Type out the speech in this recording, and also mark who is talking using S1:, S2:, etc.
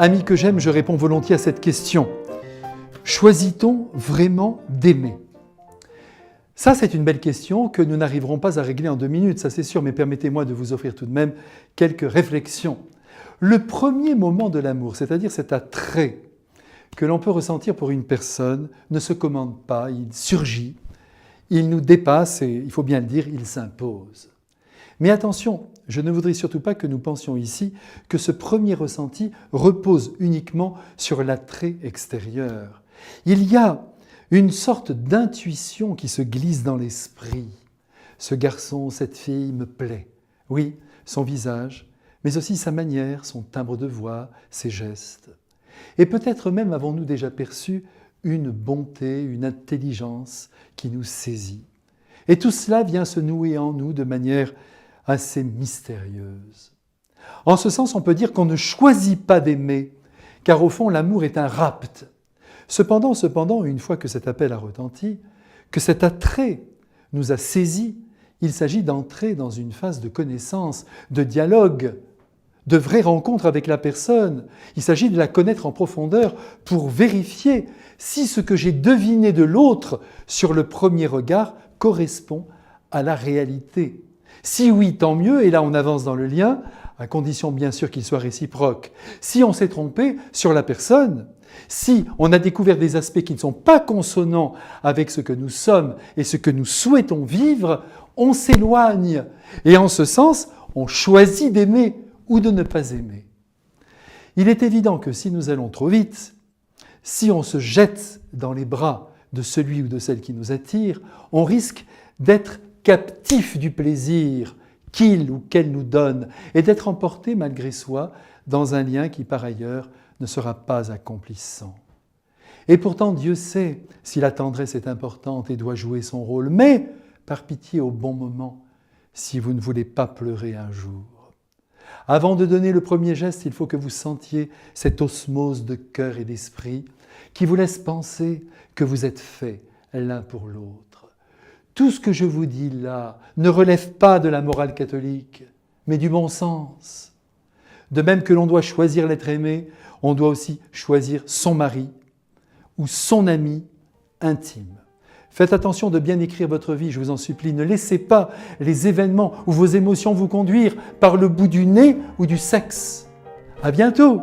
S1: Ami que j'aime, je réponds volontiers à cette question. Choisit-on vraiment d'aimer ? Ça, c'est une belle question que nous n'arriverons pas à régler en 2 minutes, ça c'est sûr, mais permettez-moi de vous offrir tout de même quelques réflexions. Le premier moment de l'amour, c'est-à-dire cet attrait que l'on peut ressentir pour une personne, ne se commande pas, il surgit, il nous dépasse et, il faut bien le dire, il s'impose. Mais attention, je ne voudrais surtout pas que nous pensions ici que ce premier ressenti repose uniquement sur l'attrait extérieur. Il y a une sorte d'intuition qui se glisse dans l'esprit. Ce garçon, cette fille me plaît. Oui, son visage, mais aussi sa manière, son timbre de voix, ses gestes. Et peut-être même avons-nous déjà perçu une bonté, une intelligence qui nous saisit. Et tout cela vient se nouer en nous de manière assez mystérieuse. En ce sens, on peut dire qu'on ne choisit pas d'aimer, car au fond, l'amour est un rapt. Cependant, une fois que cet appel a retenti, que cet attrait nous a saisis, il s'agit d'entrer dans une phase de connaissance, de dialogue, de vraie rencontre avec la personne. Il s'agit de la connaître en profondeur pour vérifier si ce que j'ai deviné de l'autre sur le premier regard correspond à la réalité. Si oui, tant mieux, et là on avance dans le lien, à condition bien sûr qu'il soit réciproque. Si on s'est trompé sur la personne, si on a découvert des aspects qui ne sont pas consonants avec ce que nous sommes et ce que nous souhaitons vivre, on s'éloigne. Et en ce sens, on choisit d'aimer ou de ne pas aimer. Il est évident que si nous allons trop vite, si on se jette dans les bras de celui ou de celle qui nous attire, on risque d'être captif du plaisir qu'il ou qu'elle nous donne et d'être emporté malgré soi dans un lien qui par ailleurs ne sera pas accomplissant. Et pourtant Dieu sait si la tendresse est importante et doit jouer son rôle, mais par pitié au bon moment, si vous ne voulez pas pleurer un jour. Avant de donner le premier geste, il faut que vous sentiez cette osmose de cœur et d'esprit qui vous laisse penser que vous êtes faits l'un pour l'autre. Tout ce que je vous dis là ne relève pas de la morale catholique, mais du bon sens. De même que l'on doit choisir l'être aimé, on doit aussi choisir son mari ou son ami intime. Faites attention de bien écrire votre vie, je vous en supplie. Ne laissez pas les événements ou vos émotions vous conduire par le bout du nez ou du sexe. À bientôt!